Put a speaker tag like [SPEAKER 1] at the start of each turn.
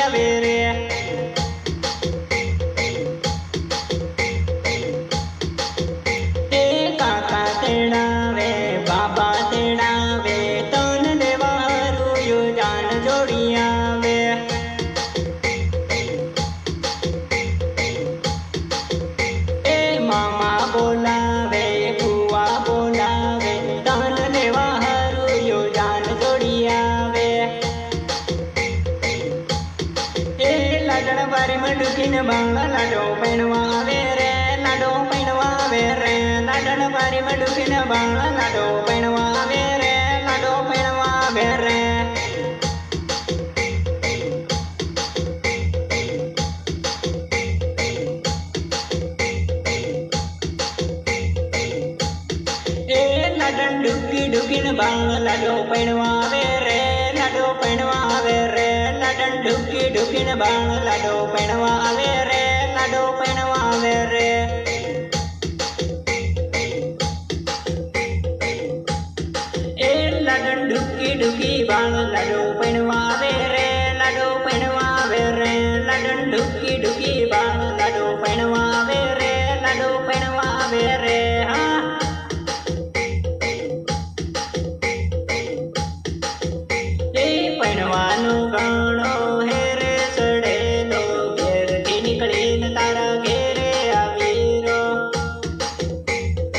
[SPEAKER 1] આવે રે એ કાકા તેડાવે બાબા તેડાવે તન લેવા હારું જાન જોડી આવે એ મામા બોલાવે ફુવા બોલાવે તન લેવા હારું જાન જોડી આવે એ લાડણ બારીમાં ડૂકીને બાંગલા લાડો પૈણવા આવે રે લાડો પૈણવા આવે રે લાડણ બારીમાં ડૂકીને બાંગલા લાડો પૈણવા આવે રે લાડો પૈણવા આવે રે એ લાડણ ડૂકી ડૂકીને બાંગલા લાડો પૈણવા આવે રે લાડો પૈણવા આવે રે લાડણ ડૂકી ડૂકીને બાંગલા લાડો પૈણવા આવે રે લાડો પૈણવા આવે રે એ લાડણ ડૂકી ડૂકી બાંગલા લાડો પૈણવા આવે રે લાડો પૈણવા આવે રે લાડણ ડૂકી ડૂકી બાંગલા લાડો પૈણવા આવે રે લાડો પૈણવા આવે રે હા એ પૈણવાનો ઘણો હેરે ચડેલો ઘેરથી નીકળીને તારા